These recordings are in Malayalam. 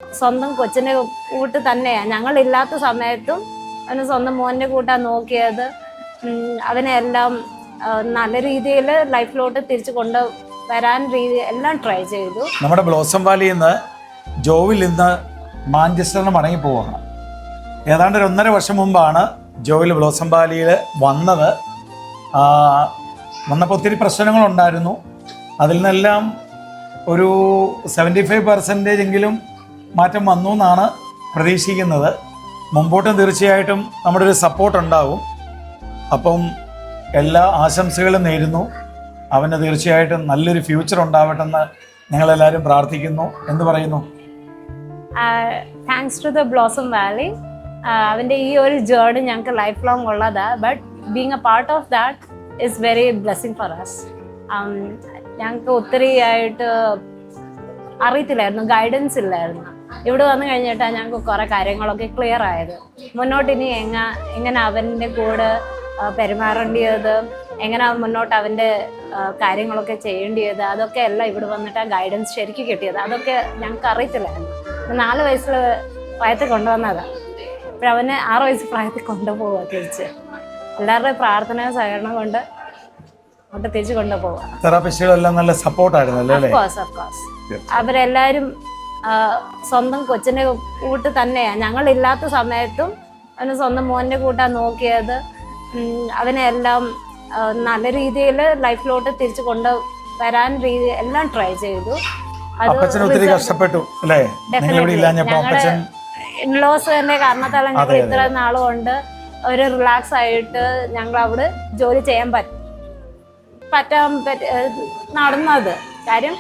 സ്വന്തം കൊച്ചിൻ്റെ കൂട്ട് തന്നെയാണ്. ഞങ്ങളില്ലാത്ത സമയത്തും അവന് സ്വന്തം മോൻ്റെ കൂട്ടാണ് നോക്കിയത്. അവനെ എല്ലാം നല്ല രീതിയിൽ ലൈഫിലോട്ട് തിരിച്ചു കൊണ്ടുവരാൻ എല്ലാം ട്രൈ ചെയ്തു. നമ്മുടെ ബ്ലോസം വാലിയിൽ നിന്ന് ജോവിൽ ഇന്ന് മാഞ്ചസ്റ്ററിന് മടങ്ങി പോവുകയാണ്. ഏതാണ്ട് 1.5 വർഷം മുമ്പാണ് ജോവിൽ ബ്ലോസം വാലിയിൽ വന്നത്. വന്നപ്പോൾ ഒത്തിരി പ്രശ്നങ്ങളുണ്ടായിരുന്നു. അതിൽ നിന്നെല്ലാം ഒരു 75% എങ്കിലും മാറ്റം വന്നു എന്നാണ് പ്രതീക്ഷിക്കുന്നത്. മുമ്പോട്ടും തീർച്ചയായിട്ടും നമ്മുടെ ഒരു സപ്പോർട്ട് ഉണ്ടാവും. അപ്പം എല്ലാ ആശംസകളും നേരുന്നു. അവന് തീർച്ചയായിട്ടും നല്ലൊരു ഫ്യൂച്ചർ ഉണ്ടാവട്ടെ എന്ന് ഞങ്ങളെല്ലാവരും പ്രാർത്ഥിക്കുന്നു. എന്ത് പറയുന്നു? Thanks to the blossom valley. അവൻ്റെ ഈ ഒരു ജേർണി ഞങ്ങൾക്ക് ലൈഫ് ലോങ് ഉള്ളതാണ്. But being a part of that is very blessing for us. ഞങ്ങൾക്ക് ഒത്തിരി ആയിട്ട് അറിയത്തില്ലായിരുന്നു, ഗൈഡൻസ് ഇല്ലായിരുന്നു. ഇവിടെ വന്നു കഴിഞ്ഞിട്ടാണ് ഞങ്ങൾക്ക് കുറേ കാര്യങ്ങളൊക്കെ ക്ലിയർ ആയത്. മുന്നോട്ട് ഇനി എങ്ങനെ അവൻ്റെ കൂടെ പെരുമാറേണ്ടത്, എങ്ങനെ മുന്നോട്ട് അവൻ്റെ കാര്യങ്ങളൊക്കെ ചെയ്യേണ്ടത്, അതൊക്കെ എല്ലാം ഇവിടെ വന്നിട്ട് ആ ഗൈഡൻസ് ശരിക്കും കിട്ടിയത്. അതൊക്കെ ഞങ്ങൾക്ക് അറിയത്തില്ലായിരുന്നു. 4 വയസ്സിൽ പ്രായത്തിൽ കൊണ്ടുവന്നതാണ്. അപ്പോൾ അവന് 6 വയസ്സ് പ്രായത്തിൽ കൊണ്ടുപോവുക തിരിച്ച്. എല്ലാവരുടെയും പ്രാർത്ഥന സഹകരണം കൊണ്ട് അങ്ങോട്ട് തിരിച്ച് കൊണ്ടുപോവുക. തെറാപ്പിസ്റ്റുകളെല്ലാം നല്ല സപ്പോർട്ടായിരുന്നു അല്ലേ? അവരെല്ലാവരും സ്വന്തം കൊച്ചിൻ്റെ കൂട്ട് തന്നെയാണ്. ഞങ്ങളില്ലാത്ത സമയത്തും അവന് സ്വന്തം മോൻ്റെ കൂട്ടാണ് നോക്കിയത്. അവനെ എല്ലാം നല്ല രീതിയിൽ ലൈഫിലോട്ട് തിരിച്ചു കൊണ്ടുവരാൻ എല്ലാം ട്രൈ ചെയ്തു. കഷ്ടപ്പെട്ടു അല്ലേ? ഇൻലോസിന്റെ കാരണത്താൽ ഞങ്ങൾ ഇത്ര നാളുകൊണ്ട് ഒരു റിലാക്സ് ആയിട്ട് ഞങ്ങൾ അവിടെ ജോലി ചെയ്യാൻ നടന്നത്. കാര്യം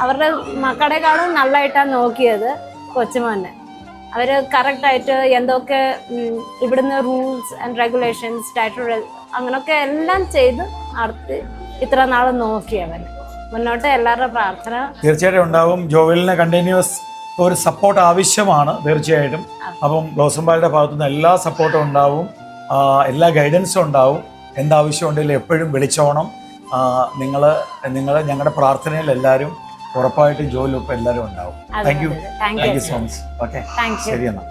അവരുടെ മക്കളെക്കാളും നല്ലതായിട്ടാണ് നോക്കിയത് കൊച്ചുമോനെ. അവർ കറക്റ്റായിട്ട് എന്തൊക്കെ ഇവിടുന്ന് റൂൾസ് ആൻഡ് റെഗുലേഷൻസ് സ്റ്റാറ്റ്യൂട്ട് അങ്ങനെയൊക്കെ എല്ലാം ചെയ്ത് നടത്തി ഇത്ര നാൾ നോക്കി അവന്. മുന്നോട്ട് എല്ലാവരുടെ പ്രാർത്ഥന തീർച്ചയായിട്ടും ഉണ്ടാവും. ജോവലിന് കണ്ടിന്യൂസ് ഒരു സപ്പോർട്ട് ആവശ്യമാണ് തീർച്ചയായിട്ടും. അപ്പം ബ്ലോസം വാലിയുടെ ഭാഗത്തുനിന്ന് എല്ലാ സപ്പോർട്ടും ഉണ്ടാവും, എല്ലാ ഗൈഡൻസും ഉണ്ടാവും. എന്താവശ്യമുണ്ടെങ്കിലും എപ്പോഴും വിളിച്ചോണം. നിങ്ങൾ ഞങ്ങളുടെ പ്രാർത്ഥനയിൽ എല്ലാവരും ഉറപ്പായിട്ടും ജോലിയൊപ്പം എല്ലാവരും ഉണ്ടാവും. Thank you so much. Okay, ശരി എന്നാൽ.